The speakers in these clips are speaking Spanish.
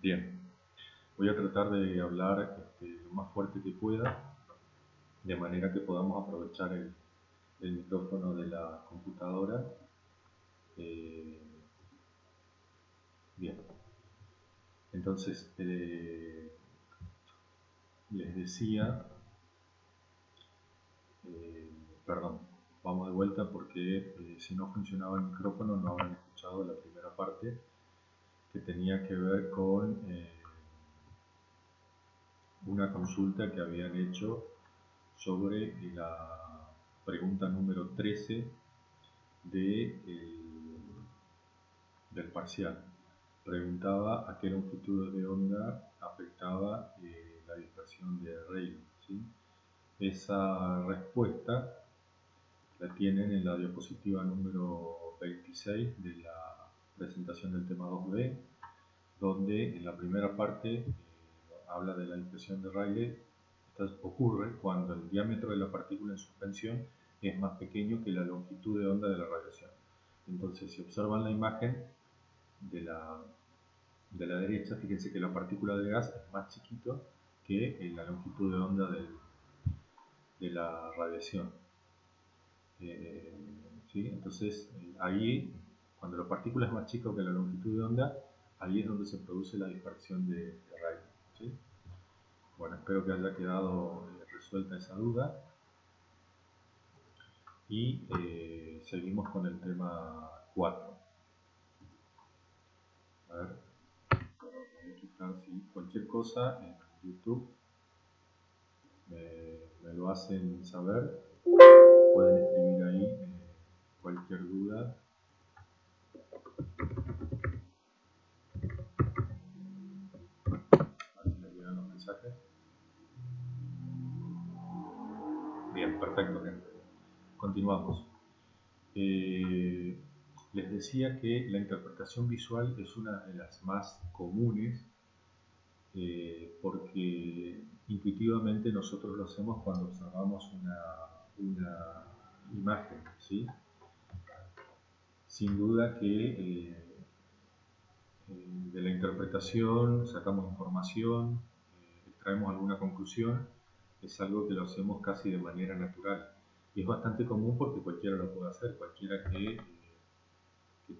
Bien, voy a tratar de hablar lo más fuerte que pueda, de manera que podamos aprovechar el micrófono de la computadora. Bien, entonces les decía, perdón, vamos de vuelta porque si no funcionaba el micrófono no habrán escuchado la primera parte que tenía que ver con una consulta que habían hecho sobre la pregunta número 13 del parcial. Preguntaba a qué longitud de onda afectaba la dispersión de Rayleigh, ¿sí? Esa respuesta la tienen en la diapositiva número 26 de la presentación del tema 2B, donde en la primera parte habla de la dispersión de Rayleigh. Esto ocurre cuando el diámetro de la partícula en suspensión es más pequeño que la longitud de onda de la radiación. Entonces, si observan la imagen de la derecha, fíjense que la partícula de gas es más chiquito que la longitud de onda de la radiación. ¿Sí? Entonces, ahí, cuando la partícula es más chica que la longitud de onda, ahí es donde se produce la dispersión de Rayleigh, ¿sí? Bueno, espero que haya quedado resuelta esa duda. Y seguimos con el tema 4. A ver, voy a quitar, si cualquier cosa en YouTube me lo hacen saber. Pueden escribir ahí cualquier duda. A ver si les llegan los mensajes. Bien, perfecto, gente. Continuamos. Les decía que la interpretación visual es una de las más comunes porque intuitivamente nosotros lo hacemos cuando observamos una imagen, ¿sí? Sin duda que de la interpretación sacamos información, extraemos alguna conclusión, es algo que lo hacemos casi de manera natural. Y es bastante común porque cualquiera lo puede hacer, cualquiera que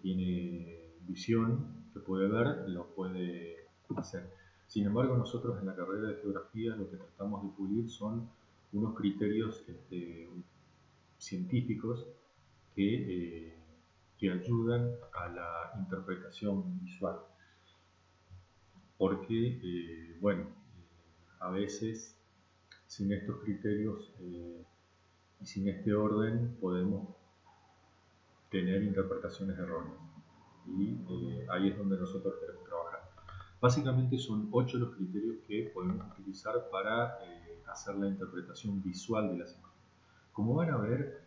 tiene visión, que puede ver, lo puede hacer. Sin embargo, nosotros en la carrera de geografía lo que tratamos de pulir son unos criterios científicos que ayudan a la interpretación visual. Porque, bueno, a veces sin estos criterios y sin este orden podemos tener interpretaciones erróneas. Y ahí es donde nosotros queremos trabajar. Básicamente son 8 los criterios que podemos utilizar para hacer la interpretación visual de las imágenes. Como van a ver,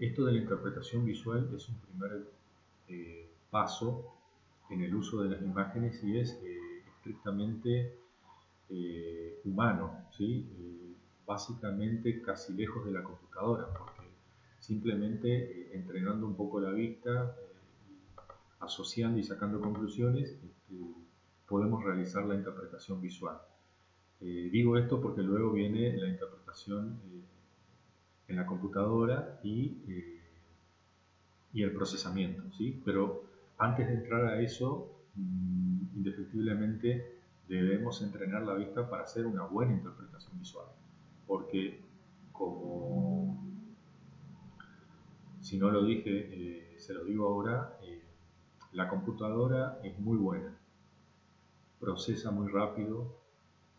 esto de la interpretación visual es un primer paso en el uso de las imágenes y es estrictamente humano, ¿sí? Básicamente casi lejos de la computadora, porque simplemente entrenando un poco la vista, asociando y sacando conclusiones, podemos realizar la interpretación visual. Digo esto porque luego viene la interpretación en la computadora y el procesamiento, ¿sí? Pero antes de entrar a eso, indefectiblemente debemos entrenar la vista para hacer una buena interpretación visual, porque como si no lo dije, se lo digo ahora, la computadora es muy buena, procesa muy rápido,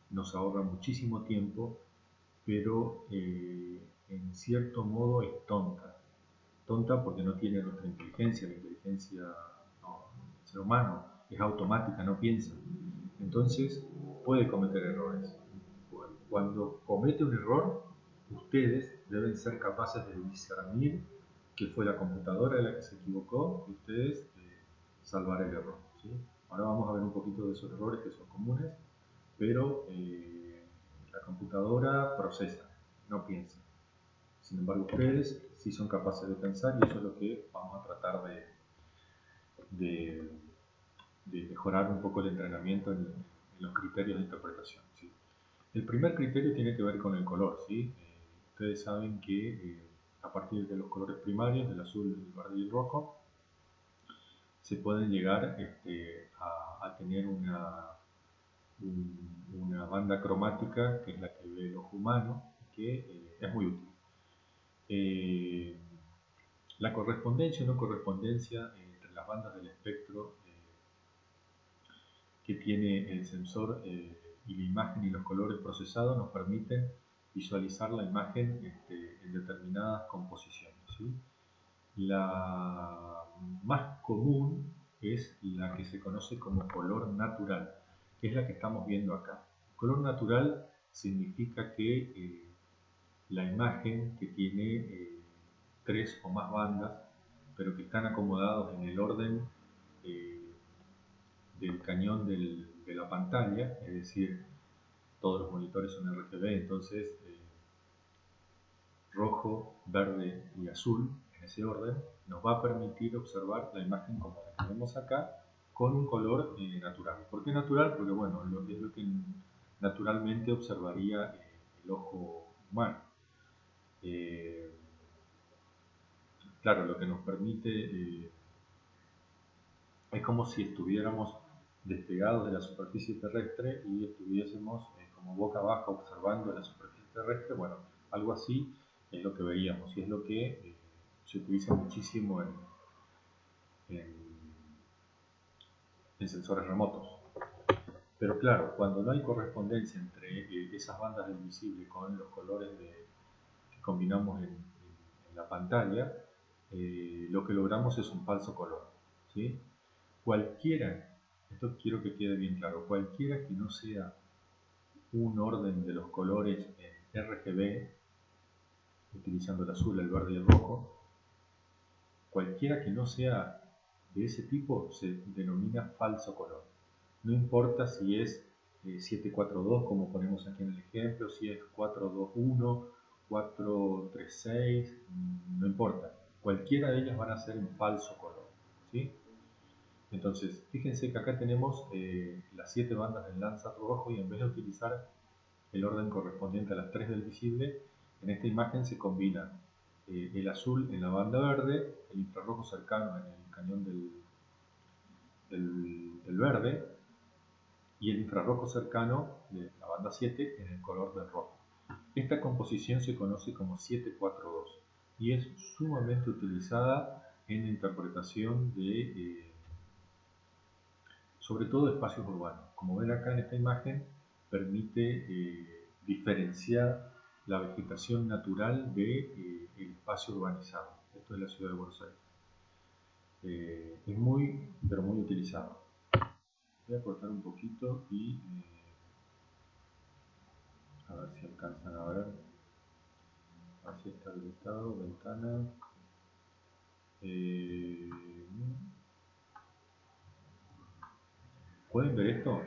nos ahorra muchísimo tiempo, pero en cierto modo es tonta. Tonta porque no tiene nuestra inteligencia, la inteligencia del ser humano es automática, no piensa. Entonces puede cometer errores. Cuando comete un error, ustedes deben ser capaces de discernir que fue la computadora la que se equivocó y ustedes salvar el error, ¿sí? Ahora vamos a ver un poquito de esos errores que son comunes, pero la computadora procesa, no piensa. Sin embargo, ustedes sí son capaces de pensar y eso es lo que vamos a tratar de mejorar un poco el entrenamiento en los criterios de interpretación, ¿sí? El primer criterio tiene que ver con el color, ¿sí? Ustedes saben que a partir de los colores primarios, del azul, el verde y el rojo, se pueden llegar a tener una banda cromática que es la que ve el ojo humano, que es muy útil. La correspondencia o no correspondencia entre las bandas del espectro que tiene el sensor y la imagen y los colores procesados nos permiten visualizar la imagen en determinadas composiciones, ¿sí? La más común es la que se conoce como color natural, que es la que estamos viendo acá. Color natural significa que la imagen que tiene 3 o más bandas, pero que están acomodados en el orden eh, del cañón de la pantalla, es decir, todos los monitores son RGB, entonces rojo, verde y azul, en ese orden, nos va a permitir observar la imagen como la que vemos acá, con un color natural. ¿Por qué natural? Porque bueno, es lo que naturalmente observaría el ojo humano. Claro, lo que nos permite es como si estuviéramos despegados de la superficie terrestre y estuviésemos como boca abajo observando la superficie terrestre. Bueno, algo así es lo que veríamos y es lo que se utiliza muchísimo en, en sensores remotos. Pero claro, cuando no hay correspondencia entre esas bandas del visible con los colores que combinamos en la pantalla, lo que logramos es un falso color, ¿sí? Cualquiera, esto quiero que quede bien claro, cualquiera que no sea un orden de los colores en RGB, utilizando el azul, el verde y el rojo, cualquiera que no sea de ese tipo se denomina falso color. No importa si es 742, como ponemos aquí en el ejemplo, si es 421, 436, no importa. Cualquiera de ellas van a ser en falso color, ¿sí? Entonces, fíjense que acá tenemos las 7 bandas del Landsat rojo y en vez de utilizar el orden correspondiente a las 3 del visible, en esta imagen se combina el azul en la banda verde, el infrarrojo cercano en el cañón del verde y el infrarrojo cercano de la banda 7 en el color del rojo. Esta composición se conoce como 742 y es sumamente utilizada en la interpretación de sobre todo espacios urbanos. Como ven acá en esta imagen, permite diferenciar la vegetación natural del espacio urbanizado. Esto es la ciudad de Buenos Aires. Es muy, pero muy utilizado. Voy a cortar un poquito y a ver si alcanzan a ver. Así está habilitado, ventana. ¿Pueden ver esto?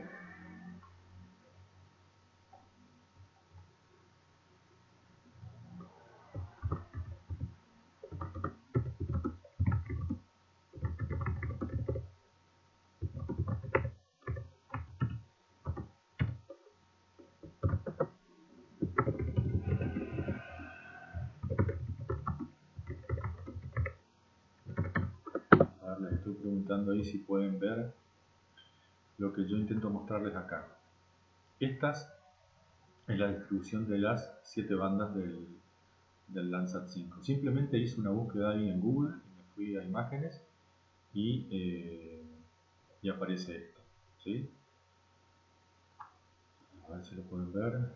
A ver, les estoy preguntando ahí si pueden ver lo que yo intento mostrarles acá. Estas es la distribución de las 7 bandas del Landsat 5. Simplemente hice una búsqueda ahí en Google, y me fui a imágenes y aparece esto, ¿sí? A ver si lo pueden ver.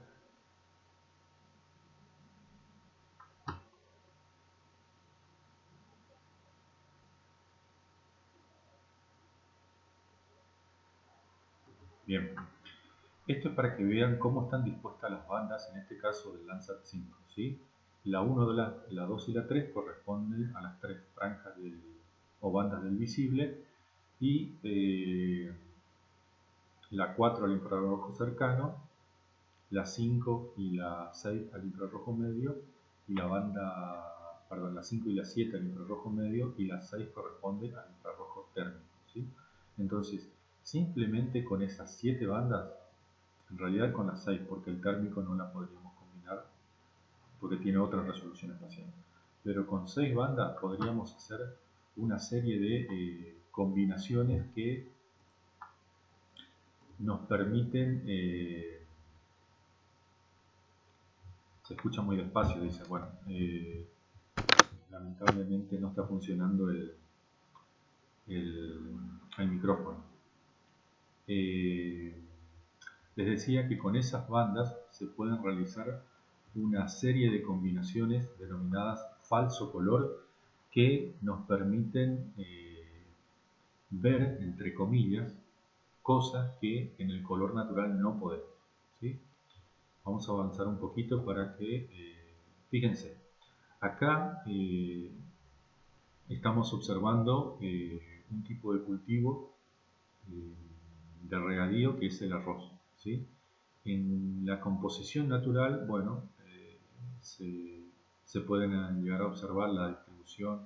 Bien, esto es para que vean cómo están dispuestas las bandas, en este caso del Landsat 5, ¿sí? La 1, la 2 y la 3 corresponden a las 3 franjas o bandas del visible y la 4 al infrarrojo cercano, la 5 y la 6 al infrarrojo medio y la 5 y la 7 al infrarrojo medio y la 6 corresponde al infrarrojo térmico, ¿sí? Entonces, Simplemente con esas 7 bandas, en realidad con las 6, porque el térmico no la podríamos combinar, porque tiene otra resolución espacial. Pero con 6 bandas podríamos hacer una serie de combinaciones que nos permiten... se escucha muy despacio, dice, bueno, lamentablemente no está funcionando el micrófono. Les decía que con esas bandas se pueden realizar una serie de combinaciones denominadas falso color que nos permiten ver, entre comillas, cosas que en el color natural no podemos, ¿sí? Vamos a avanzar un poquito para que, fíjense, acá estamos observando un tipo de cultivo de regadío que es el arroz, ¿sí? En la composición natural, bueno, se pueden llegar a observar la distribución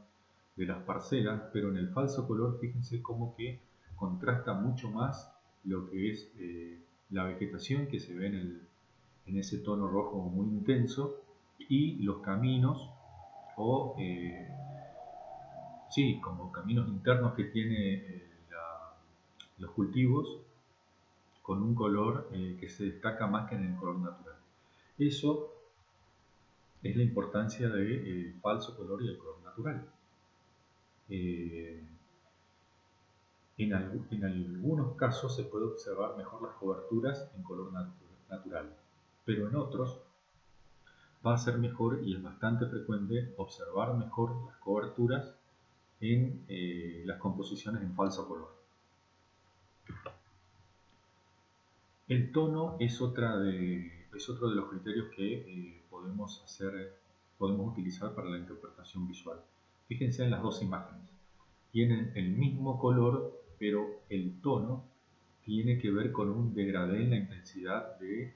de las parcelas, pero en el falso color, fíjense cómo que contrasta mucho más lo que es la vegetación que se ve en ese tono rojo muy intenso y los caminos o sí, como caminos internos que tiene los cultivos con un color que se destaca más que en el color natural. Eso es la importancia del falso color y el color natural. En algunos casos se puede observar mejor las coberturas en color natural, pero en otros va a ser mejor y es bastante frecuente observar mejor las coberturas en las composiciones en falso color. El tono es otro de los criterios que podemos utilizar para la interpretación visual. Fíjense en las dos imágenes. Tienen el mismo color, pero el tono tiene que ver con un degradé en la intensidad de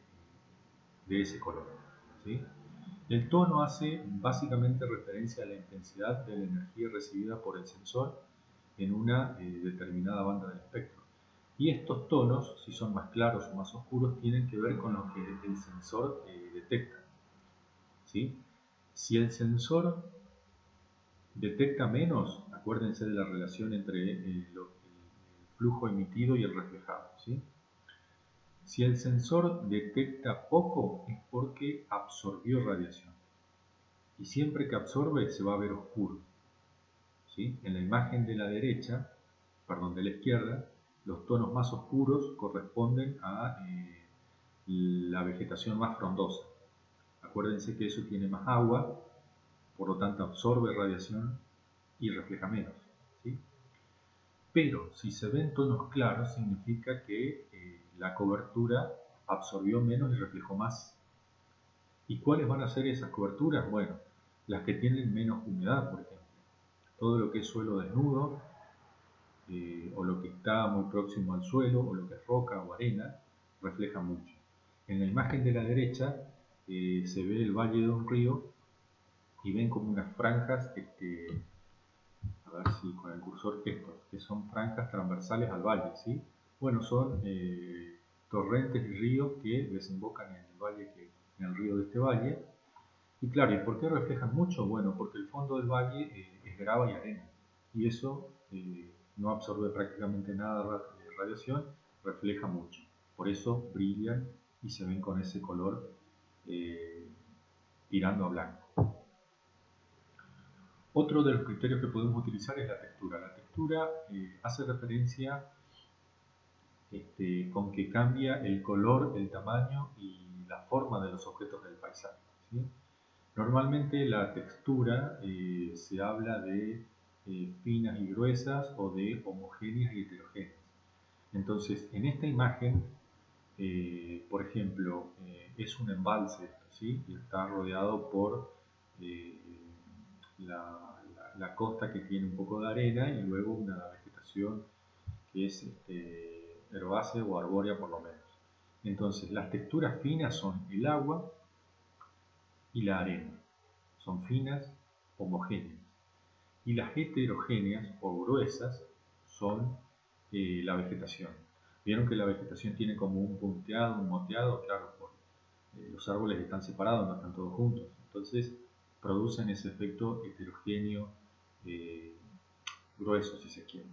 ese color, ¿sí? El tono hace básicamente referencia a la intensidad de la energía recibida por el sensor en una determinada banda del espectro. Y estos tonos, si son más claros o más oscuros, tienen que ver con lo que el sensor detecta, ¿sí? Si el sensor detecta menos, acuérdense de la relación entre el flujo emitido y el reflejado, ¿sí? Si el sensor detecta poco es porque absorbió radiación. Y siempre que absorbe se va a ver oscuro, ¿sí? En la imagen de la izquierda, los tonos más oscuros corresponden a la vegetación más frondosa. Acuérdense que eso tiene más agua, por lo tanto absorbe radiación y refleja menos, ¿sí? Pero si se ven tonos claros significa que la cobertura absorbió menos y reflejó más. ¿Y cuáles van a ser esas coberturas? Bueno, las que tienen menos humedad, por ejemplo. Todo lo que es suelo desnudo, o lo que está muy próximo al suelo, o lo que es roca o arena, refleja mucho. En la imagen de la derecha se ve el valle de un río y ven como unas franjas, a ver si con el cursor que son franjas transversales al valle, ¿sí? Bueno, son torrentes y ríos que desembocan en el valle, en el río de este valle. Y claro, ¿y por qué reflejan mucho? Bueno, porque el fondo del valle es grava y arena, y eso no absorbe prácticamente nada de radiación, refleja mucho. Por eso brillan y se ven con ese color tirando a blanco. Otro de los criterios que podemos utilizar es la textura. La textura hace referencia con que cambia el color, el tamaño y la forma de los objetos del paisaje, ¿sí? Normalmente la textura se habla de finas y gruesas o de homogéneas y heterogéneas. Entonces, en esta imagen, por ejemplo, es un embalse, ¿sí? Y está rodeado por la costa que tiene un poco de arena y luego una vegetación que es herbácea o arbórea por lo menos. Entonces, las texturas finas son el agua y la arena. Son finas, homogéneas. Y las heterogéneas o gruesas son la vegetación. Vieron que la vegetación tiene como un punteado, un moteado, claro, los árboles están separados, no están todos juntos. Entonces producen ese efecto heterogéneo eh, grueso, si se quiere.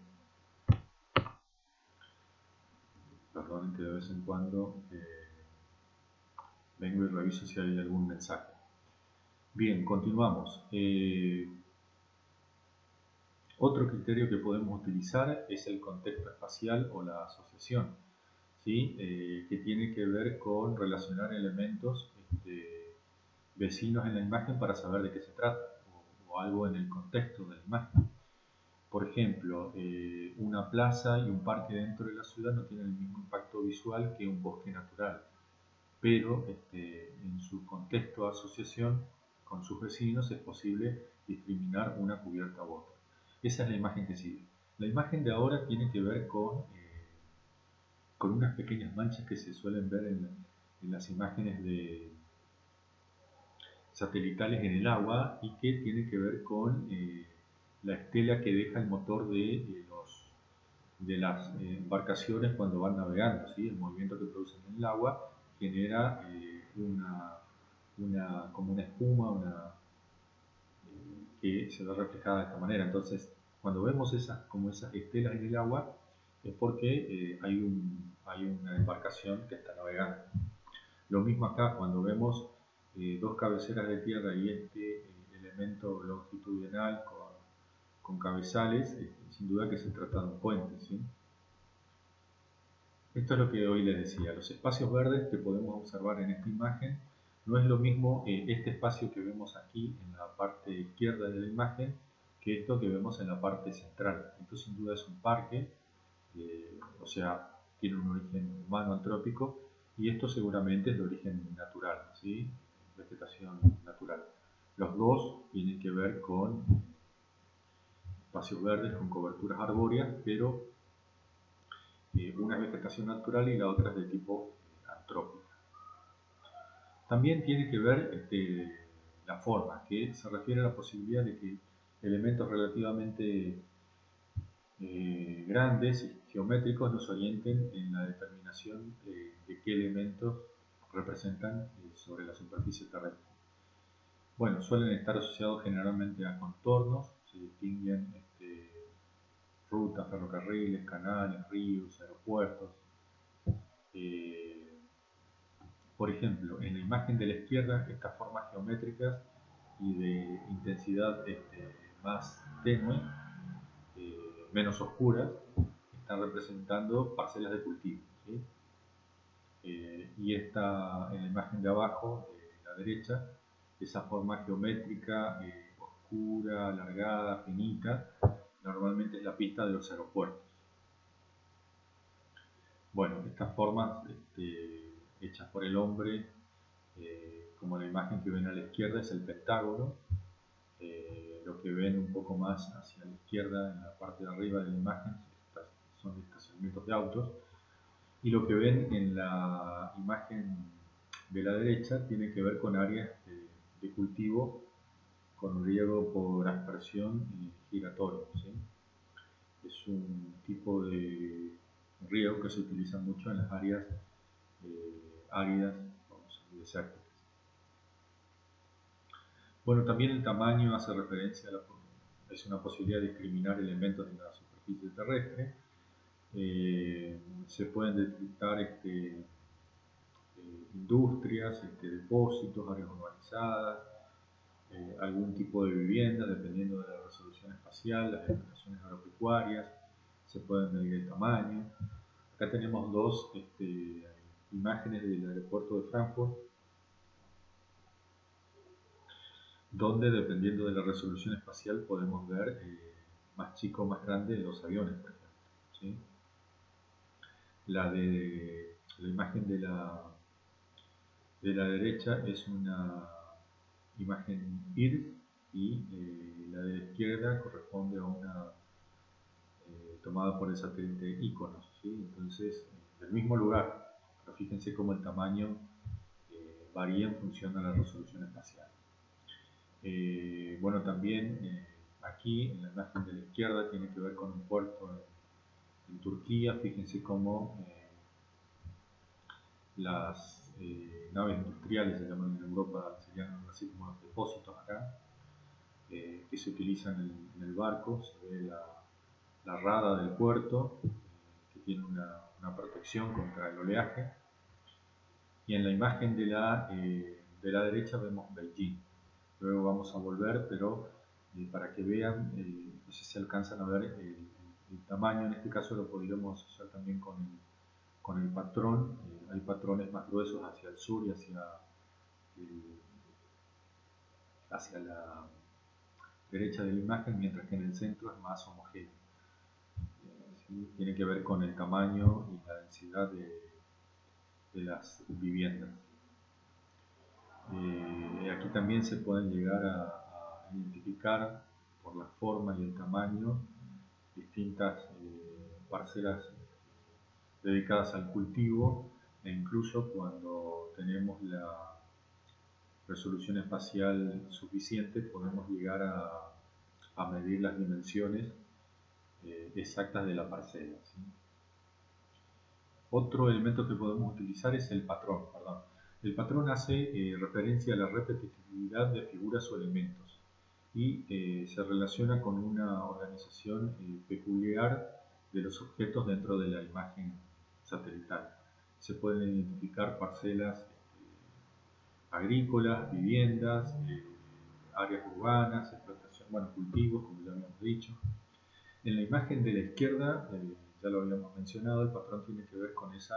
Perdonen que de vez en cuando vengo y reviso si hay algún mensaje. Bien, continuamos. Otro criterio que podemos utilizar es el contexto espacial o la asociación, ¿sí? Que tiene que ver con relacionar elementos vecinos en la imagen para saber de qué se trata o algo en el contexto de la imagen. Por ejemplo, una plaza y un parque dentro de la ciudad no tienen el mismo impacto visual que un bosque natural, pero en su contexto de asociación con sus vecinos es posible discriminar una cubierta u otra. Esa es la imagen que sigue. La imagen de ahora tiene que ver con unas pequeñas manchas que se suelen ver en las imágenes satelitales en el agua y que tiene que ver con la estela que deja el motor de las embarcaciones cuando van navegando, ¿sí? El movimiento que producen en el agua genera como una espuma que se ve reflejada de esta manera. Entonces, cuando vemos como esas estelas en el agua, es porque hay una embarcación que está navegando. Lo mismo acá, cuando vemos dos cabeceras de tierra y elemento longitudinal con cabezales, sin duda que se trata de un puente, ¿sí? Esto es lo que hoy les decía, los espacios verdes que podemos observar en esta imagen no es lo mismo este espacio que vemos aquí en la parte izquierda de la imagen que esto que vemos en la parte central. Esto sin duda es un parque, o sea, tiene un origen humano antrópico y esto seguramente es de origen natural, ¿sí? Vegetación natural. Los dos tienen que ver con espacios verdes, con coberturas arbóreas, pero una es vegetación natural y la otra es de tipo antrópico. También tiene que ver la forma, que se refiere a la posibilidad de que elementos relativamente grandes y geométricos nos orienten en la determinación de qué elementos representan sobre la superficie terrestre. Bueno, suelen estar asociados generalmente a contornos, se distinguen rutas, ferrocarriles, canales, ríos, aeropuertos. Por ejemplo, en la imagen de la izquierda, estas formas geométricas y de intensidad más tenue, menos oscuras, están representando parcelas de cultivo, ¿sí? Y en la imagen de abajo, de la derecha, esa forma geométrica oscura, alargada, finita, normalmente es la pista de los aeropuertos. Bueno, estas formas hechas por el hombre, como la imagen que ven a la izquierda es el pentágono, lo que ven un poco más hacia la izquierda en la parte de arriba de la imagen son estacionamientos de autos, y lo que ven en la imagen de la derecha tiene que ver con áreas de cultivo con riego por aspersión giratorio, ¿sí? Es un tipo de riego que se utiliza mucho en las áreas áridas, vamos a desérticas. Bueno, también el tamaño hace referencia es una posibilidad de discriminar elementos en la superficie terrestre. Se pueden detectar industrias, depósitos, áreas urbanizadas, algún tipo de vivienda, dependiendo de la resolución espacial, las explotaciones agropecuarias, se pueden medir el tamaño. Acá tenemos dos imágenes del aeropuerto de Frankfurt, donde dependiendo de la resolución espacial podemos ver más chico o más grande los aviones, por ejemplo, ¿sí? La imagen de la derecha es una imagen IRS y la de la izquierda corresponde a una tomada por el satélite Iconos, ¿sí? Entonces, del mismo lugar, pero fíjense cómo el tamaño varía en función de la resolución espacial. Bueno, también aquí en la imagen de la izquierda tiene que ver con un puerto en Turquía. Fíjense cómo las naves industriales, se llaman en Europa, serían algo así como los depósitos acá, que se utilizan en el barco. Se ve la rada del puerto, que tiene una protección contra el oleaje. Y en la imagen de la derecha vemos Beijing. Luego vamos a volver, pero para que vean, no sé si alcanzan a ver el tamaño. En este caso lo podríamos hacer también con el patrón. Hay patrones más gruesos hacia el sur y hacia la derecha de la imagen, mientras que en el centro es más homogéneo. ¿Sí? Tiene que ver con el tamaño y la densidad de las viviendas. Aquí también se pueden llegar a identificar por la forma y el tamaño distintas parcelas dedicadas al cultivo, e incluso cuando tenemos la resolución espacial suficiente podemos llegar a medir las dimensiones exactas de la parcela, ¿sí? Otro elemento que podemos utilizar es el patrón. El patrón hace referencia a la repetitividad de figuras o elementos y se relaciona con una organización peculiar de los objetos dentro de la imagen satelital. Se pueden identificar parcelas agrícolas, viviendas, áreas urbanas, explotación, cultivos, como ya habíamos dicho. En la imagen de la izquierda, ya lo habíamos mencionado, el patrón tiene que ver con esa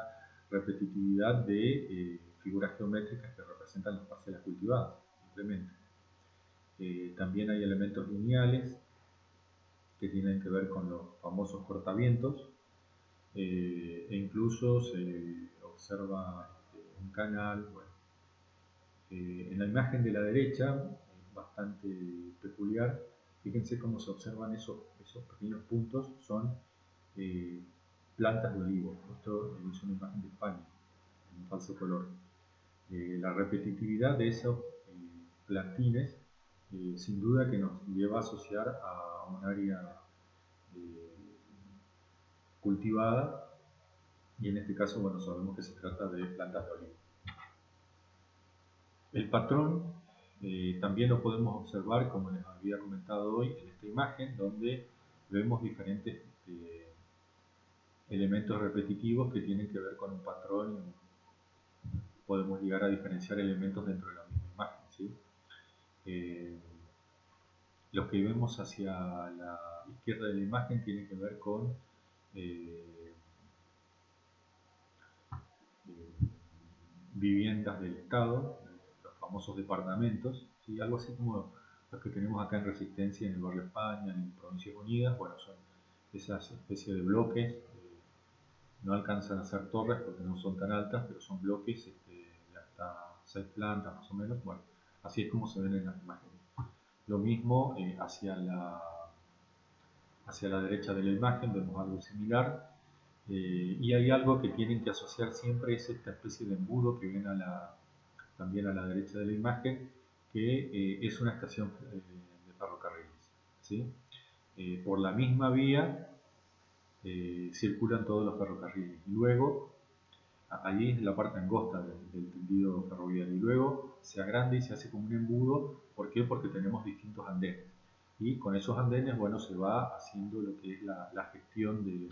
repetitividad de figuras geométricas que representan las parcelas cultivadas, simplemente. También hay elementos lineales que tienen que ver con los famosos cortavientos, e incluso se observa un canal. En la imagen de la derecha, bastante peculiar, fíjense cómo se observan esos pequeños puntos, son plantas de olivo. Esto es una imagen de España, en falso color. La repetitividad de esos plantines sin duda que nos lleva a asociar a un área cultivada, y en este caso sabemos que se trata de plantas de olivo. El patrón también lo podemos observar, como les había comentado hoy, en esta imagen, donde vemos diferentes elementos repetitivos que tienen que ver con un patrón. Podemos llegar a diferenciar elementos dentro de la misma imagen, ¿sí? Los que vemos hacia la izquierda de la imagen tienen que ver con viviendas del Estado, los famosos departamentos, ¿sí? Algo así como los que tenemos acá en Resistencia, en el barrio España, en Provincias Unidas. Son esas especies de bloques. No alcanzan a ser torres porque no son tan altas, pero son bloques de hasta 6 plantas más o menos. Así es como se ven en las imágenes. Lo mismo hacia la derecha de la imagen vemos algo similar. Y hay algo que tienen que asociar siempre, es esta especie de embudo que ven también a la derecha de la imagen, que es una estación de ferrocarriles, ¿sí? Por la misma vía circulan todos los ferrocarriles, y luego allí es la parte angosta del tendido ferroviario, y luego se agranda y se hace como un embudo. ¿Por qué? Porque tenemos distintos andenes, y con esos andenes se va haciendo lo que es la gestión de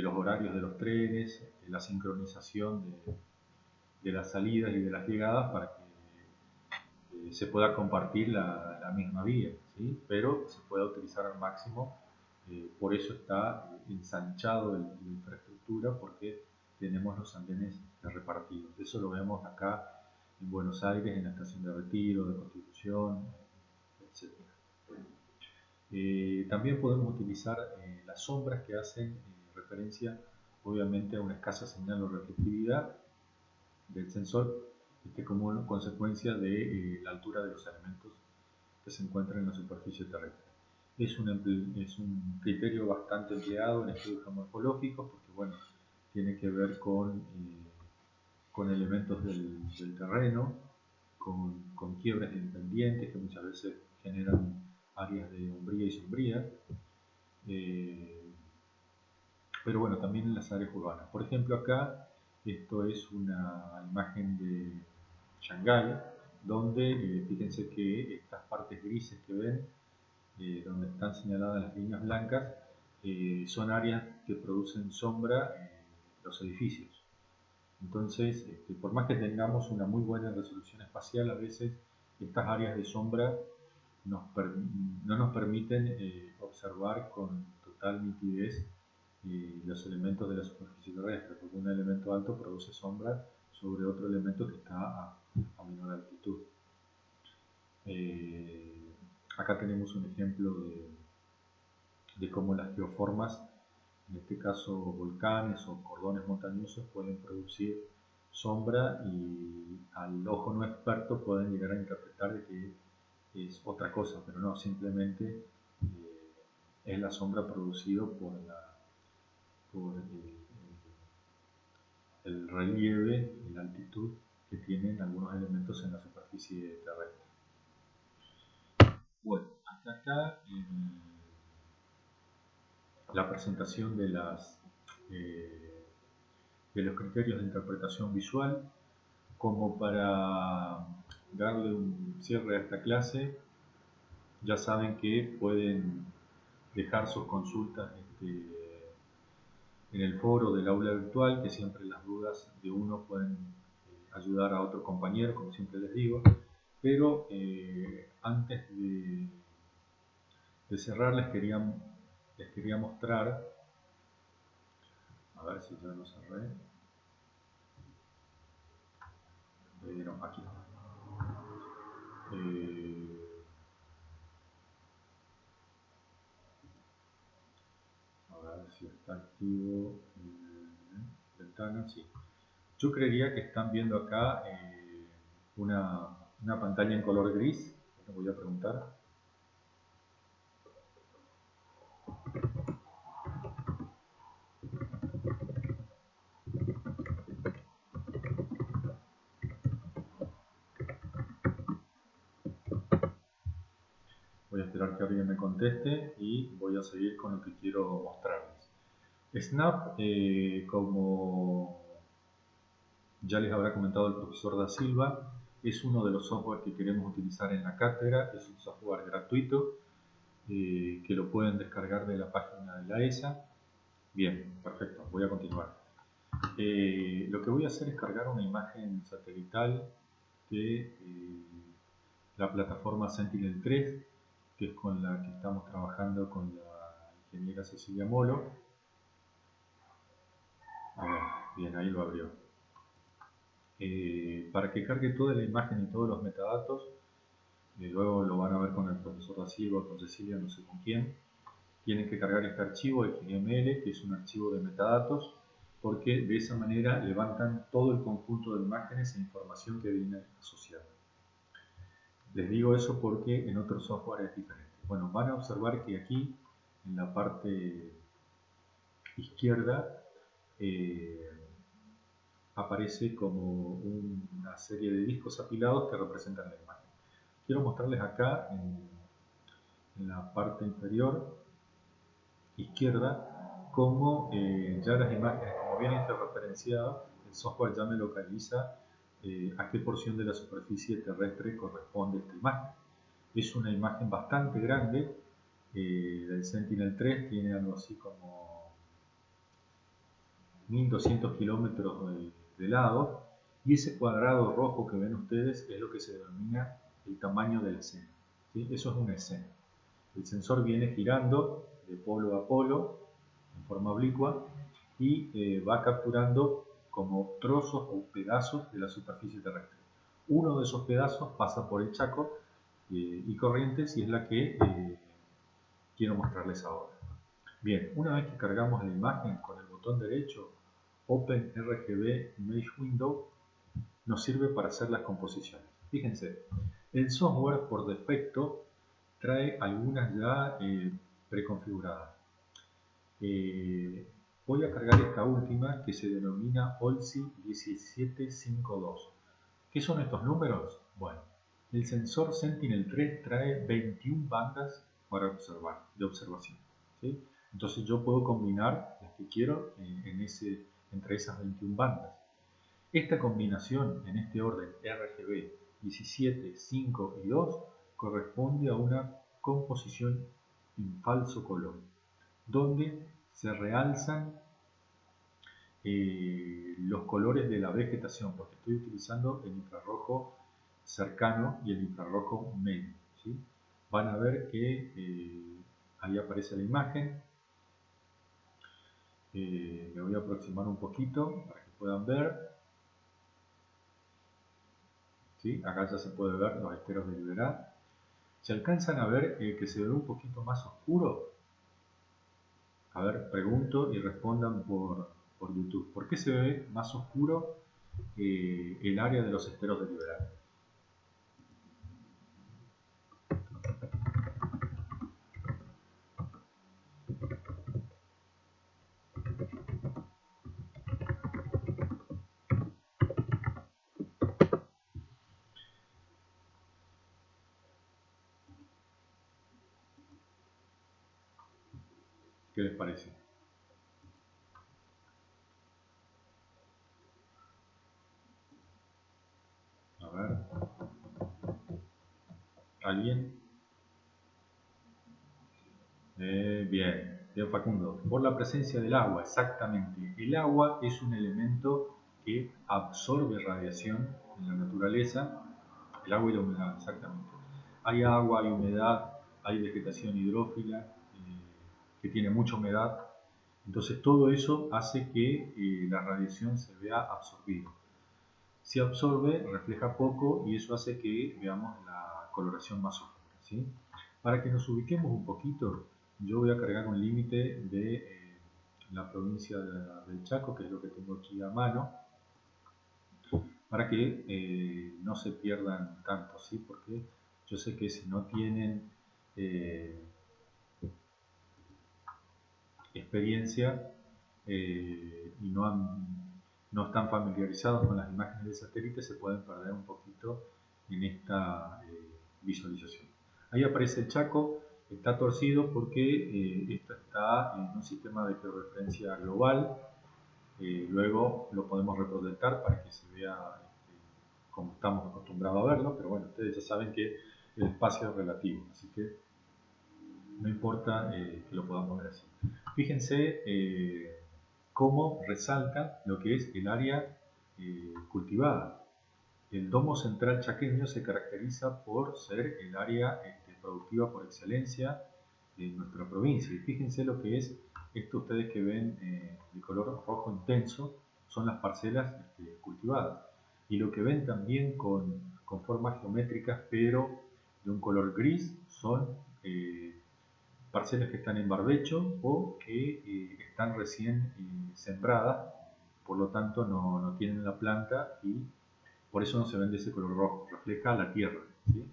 los horarios de los trenes, la sincronización de las salidas y de las llegadas, para que se pueda compartir la misma vía, ¿sí? Pero se pueda utilizar al máximo. Por eso está ensanchado la infraestructura, porque tenemos los andenes repartidos. Eso lo vemos acá en Buenos Aires, en la estación de Retiro, de Constitución, etc. También podemos utilizar las sombras, que hacen referencia obviamente a una escasa señal o reflectividad del sensor, como consecuencia de la altura de los elementos que se encuentran en la superficie terrestre. Es un criterio bastante empleado en estudios geomorfológicos, porque tiene que ver con elementos del terreno, con quiebres de pendientes que muchas veces generan áreas de umbría y sombría. pero bueno, también en las áreas urbanas. Por ejemplo, acá esto es una imagen de Shanghái, donde fíjense que estas partes grises que ven, donde están señaladas las líneas blancas, son áreas que producen sombra en los edificios. Entonces, por más que tengamos una muy buena resolución espacial, a veces estas áreas de sombra no nos permiten observar con total nitidez los elementos de la superficie terrestre, porque un elemento alto produce sombra sobre otro elemento que está a menor altitud. Acá tenemos un ejemplo de cómo las geoformas, en este caso volcanes o cordones montañosos, pueden producir sombra y al ojo no experto pueden llegar a interpretar de que es otra cosa, pero no, simplemente es la sombra producida por el relieve y la altitud que tienen algunos elementos en la superficie terrestre. Bueno, hasta acá la presentación de los criterios de interpretación visual. Como para darle un cierre a esta clase, ya saben que pueden dejar sus consultas en el foro del aula virtual, que siempre las dudas de uno pueden ayudar a otro compañero, como siempre les digo. Pero antes de cerrar les quería mostrar, a ver si ya lo cerré, no, aquí a ver si está activo ventana, sí. Yo creería que están viendo acá una pantalla en color gris. Les voy a preguntar. Voy a esperar que alguien me conteste y voy a seguir con lo que quiero mostrarles. Snap, como ya les habrá comentado el profesor Da Silva, es uno de los software que queremos utilizar en la cátedra. Es un software gratuito que lo pueden descargar de la página de la ESA. Bien, perfecto, voy a continuar. Lo que voy a hacer es cargar una imagen satelital de la plataforma Sentinel-3, que es con la que estamos trabajando con la ingeniera Cecilia Molo. A ver, bien, ahí lo abrió. Para que cargue toda la imagen y todos los metadatos, luego lo van a ver con el profesor Da Silva, con Cecilia, no sé con quién, tienen que cargar este archivo XML, que es un archivo de metadatos, porque de esa manera levantan todo el conjunto de imágenes e información que viene asociada. Les digo eso porque en otros software es diferente. Bueno, van a observar que aquí, en la parte izquierda, aparece como una serie de discos apilados que representan la imagen. Quiero mostrarles acá, en la parte inferior izquierda, cómo ya las imágenes, como vienen referenciadas, el software ya me localiza a qué porción de la superficie terrestre corresponde esta imagen. Es una imagen bastante grande del Sentinel-3, tiene algo así como 1200 kilómetros de lado, y ese cuadrado rojo que ven ustedes es lo que se denomina el tamaño de la escena. ¿Sí? Eso es una escena. El sensor viene girando de polo a polo en forma oblicua y va capturando como trozos o pedazos de la superficie terrestre. Uno de esos pedazos pasa por el Chaco y Corrientes, y es la que quiero mostrarles ahora. Bien, una vez que cargamos la imagen con el botón derecho, Open RGB Image Window, nos sirve para hacer las composiciones. Fíjense, el software por defecto trae algunas ya preconfiguradas. Voy a cargar esta última, que se denomina OLSI 1752. ¿Qué son estos números? Bueno, el sensor Sentinel-3 trae 21 bandas para de observación. ¿Sí? Entonces yo puedo combinar las que quiero entre esas 21 bandas. Esta combinación en este orden RGB 17, 5 y 2 corresponde a una composición en falso color, donde se realzan los colores de la vegetación, porque estoy utilizando el infrarrojo cercano y el infrarrojo medio, ¿sí? Van a ver que ahí aparece la imagen. Me voy a aproximar un poquito para que puedan ver. ¿Sí? Acá ya se puede ver los esteros de Liberá. ¿Se alcanzan a ver que se ve un poquito más oscuro? A ver, pregunto y respondan por YouTube. ¿Por qué se ve más oscuro el área de los esteros de Liberá? ¿Qué les parece? A ver. ¿Alguien? Bien, Facundo. Por la presencia del agua, exactamente. El agua es un elemento que absorbe radiación en la naturaleza. El agua y la humedad, exactamente. Hay agua, hay humedad, hay vegetación hidrófila que tiene mucha humedad. Entonces todo eso hace que la radiación se vea absorbida. Si absorbe, refleja poco y eso hace que veamos la coloración más oscura, ¿sí? Para que nos ubiquemos un poquito, yo voy a cargar un límite de la provincia del Chaco, que es lo que tengo aquí a mano, para que no se pierdan tanto, ¿sí? Porque yo sé que si no tienen experiencia y no están familiarizados con las imágenes de satélite, se pueden perder un poquito en esta visualización. Ahí aparece el Chaco, está torcido porque esto está en un sistema de georreferencia global. Luego lo podemos reproyectar para que se vea como estamos acostumbrados a verlo, pero bueno, ustedes ya saben que el espacio es relativo, así que no importa que lo podamos ver así. Fíjense cómo resalta lo que es el área cultivada. El domo central chaqueño se caracteriza por ser el área productiva por excelencia en nuestra provincia. Y fíjense lo que es esto, ustedes que ven de color rojo intenso, son las parcelas cultivadas. Y lo que ven también con formas geométricas, pero de un color gris, son parcelas que están en barbecho o que están recién sembradas, por lo tanto no tienen la planta y por eso no se ven de ese color rojo, refleja la tierra, ¿sí?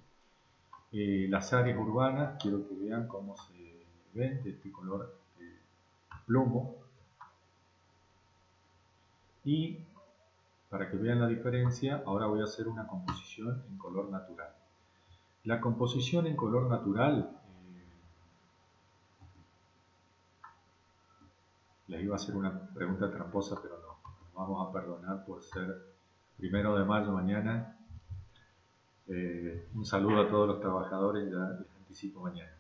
Las áreas urbanas, quiero que vean cómo se ven de este color plomo, y para que vean la diferencia, ahora voy a hacer una composición en color natural. La composición en color natural, les iba a hacer una pregunta tramposa, pero no, nos vamos a perdonar por ser 1 de mayo mañana. Un saludo a todos los trabajadores, ya les anticipo mañana.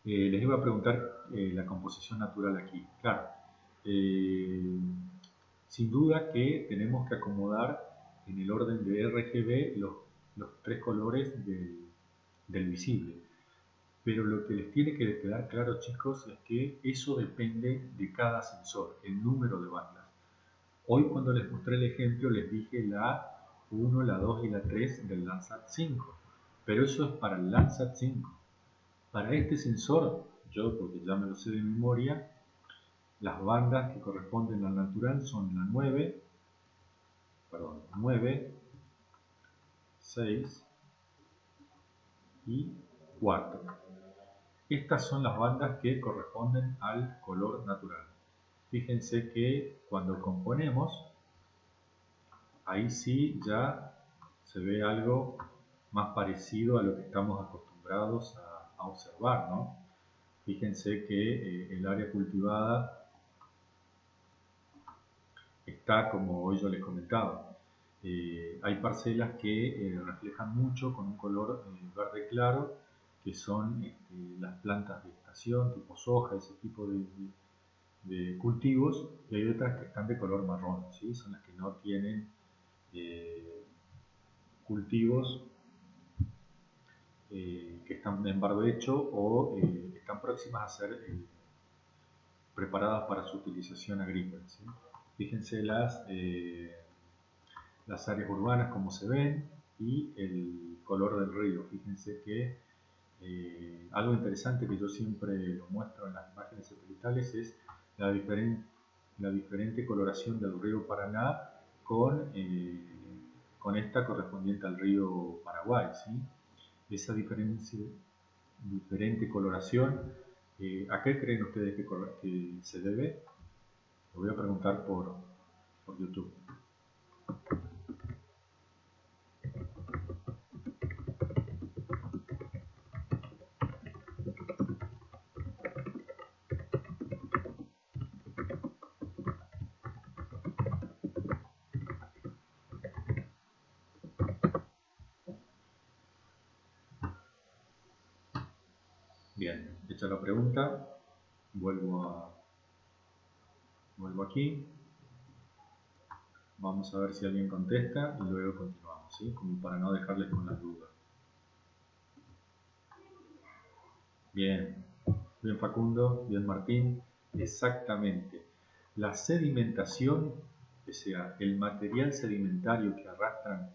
Les iba a preguntar la composición natural aquí. Claro, sin duda que tenemos que acomodar en el orden de RGB los tres colores del visible. Pero lo que les tiene que quedar claro, chicos, es que eso depende de cada sensor, el número de bandas. Hoy cuando les mostré el ejemplo les dije la 1, la 2 y la 3 del Landsat 5, pero eso es para el Landsat 5. Para este sensor, yo porque ya me lo sé de memoria, las bandas que corresponden al natural son la 9, 6 y 4. Estas son las bandas que corresponden al color natural. Fíjense que cuando componemos, ahí sí ya se ve algo más parecido a lo que estamos acostumbrados a observar, ¿no? Fíjense que el área cultivada está como hoy yo les comentaba. Hay parcelas que reflejan mucho con un color verde claro, que son las plantas de estación, tipo soja, ese tipo de cultivos, y hay otras que están de color marrón, ¿sí? Son las que no tienen cultivos que están en barbecho o están próximas a ser preparadas para su utilización agrícola, ¿sí? Fíjense las áreas urbanas como se ven y el color del río. Fíjense que algo interesante que yo siempre lo muestro en las imágenes satelitales es la diferente coloración del río Paraná con esta correspondiente al río Paraguay, ¿sí? Esa diferente coloración, ¿a qué creen ustedes que se debe? Lo voy a preguntar por YouTube. Bien, hecha la pregunta, vuelvo aquí. Vamos a ver si alguien contesta y luego continuamos, ¿sí? Como para no dejarles con las dudas. Bien, bien Facundo, bien Martín, exactamente. La sedimentación, o sea, el material sedimentario que arrastran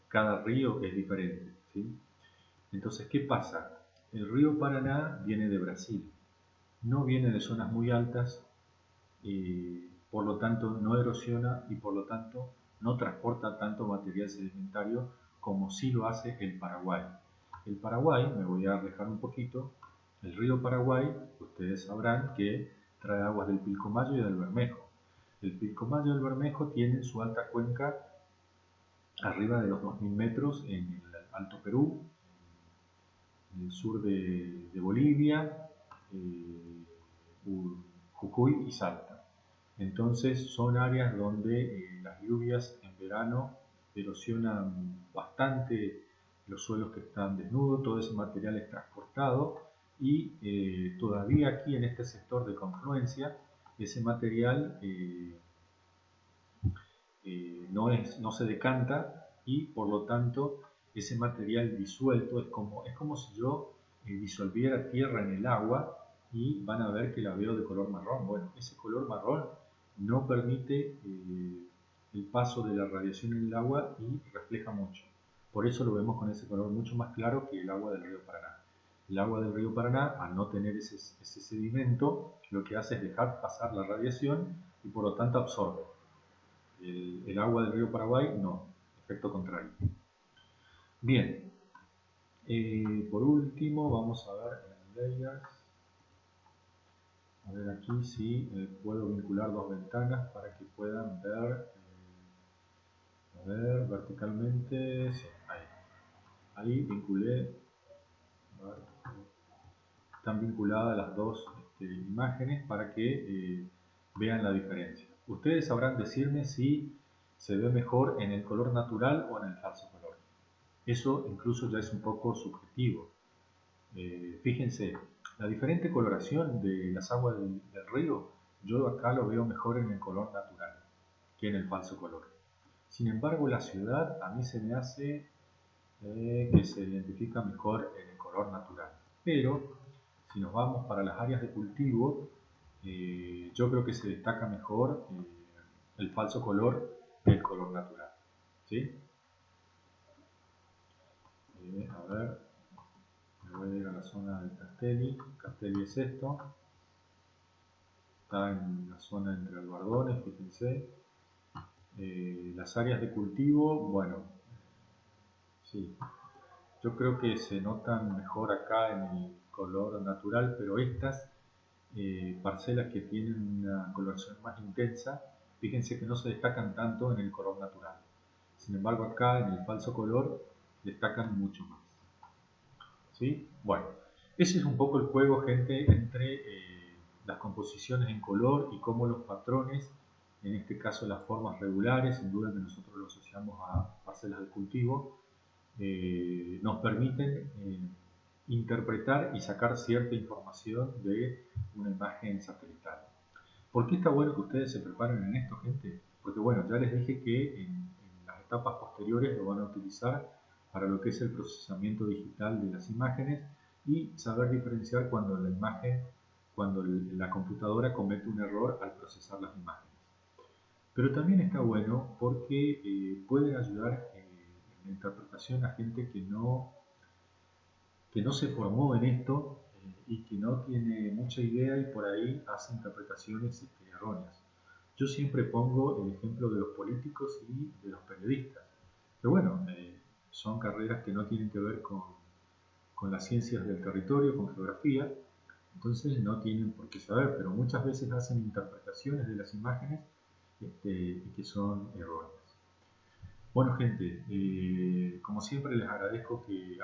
cada río es diferente, ¿sí? Entonces, ¿qué pasa? El río Paraná viene de Brasil, no viene de zonas muy altas, por lo tanto no erosiona y por lo tanto no transporta tanto material sedimentario como sí lo hace el Paraguay. El Paraguay, me voy a alejar un poquito, el río Paraguay, ustedes sabrán que trae aguas del Pilcomayo y del Bermejo. El Pilcomayo y el Bermejo tienen su alta cuenca arriba de los 2000 metros en el Alto Perú, en el sur de Bolivia, Jujuy y Salta. Entonces son áreas donde las lluvias en verano erosionan bastante los suelos que están desnudos, todo ese material es transportado y todavía aquí en este sector de confluencia ese material no se decanta y por lo tanto ese material disuelto es como si yo disolviera tierra en el agua y van a ver que la veo de color marrón. Bueno, ese color marrón no permite el paso de la radiación en el agua y refleja mucho. Por eso lo vemos con ese color mucho más claro que el agua del río Paraná. El agua del río Paraná, al no tener ese sedimento, lo que hace es dejar pasar la radiación y por lo tanto absorbe. El agua del río Paraguay no, efecto contrario. Bien, por último vamos a ver en layers. A ver aquí si puedo vincular dos ventanas para que puedan ver, a ver, verticalmente, sí, ahí vinculé, están vinculadas las dos imágenes para que vean la diferencia. Ustedes sabrán decirme si se ve mejor en el color natural o en el falso color. Eso incluso ya es un poco subjetivo. Fíjense, la diferente coloración de las aguas del río, yo acá lo veo mejor en el color natural que en el falso color. Sin embargo, la ciudad a mí se me hace que se identifica mejor en el color natural. Pero, si nos vamos para las áreas de cultivo, yo creo que se destaca mejor el falso color que el color natural. ¿Sí? A ver, me voy a ir a la zona de Castelli. Castelli es esto. Está en la zona entre albardones, fíjense. Las áreas de cultivo, bueno, sí, yo creo que se notan mejor acá en el color natural, pero estas parcelas que tienen una coloración más intensa, fíjense que no se destacan tanto en el color natural. Sin embargo, acá en el falso color destacan mucho más. ¿Sí? Bueno, Ese es un poco el juego, gente, entre las composiciones en color y cómo los patrones, en este caso las formas regulares, sin duda que nosotros lo asociamos a parcelas de cultivo, nos permiten interpretar y sacar cierta información de una imagen satelital. ¿Por qué está bueno que ustedes se preparen en esto, gente? Porque bueno, ya les dije que en las etapas posteriores lo van a utilizar para lo que es el procesamiento digital de las imágenes y saber diferenciar cuando la imagen, cuando la computadora comete un error al procesar las imágenes. Pero también está bueno porque pueden ayudar en la interpretación a gente que no se formó en esto y que no tiene mucha idea y por ahí hace interpretaciones erróneas. Yo siempre pongo el ejemplo de los políticos y de los periodistas, que bueno, son carreras que no tienen que ver con las ciencias del territorio, con geografía, entonces no tienen por qué saber, pero muchas veces hacen interpretaciones de las imágenes que son erróneas. Bueno, gente, como siempre les agradezco que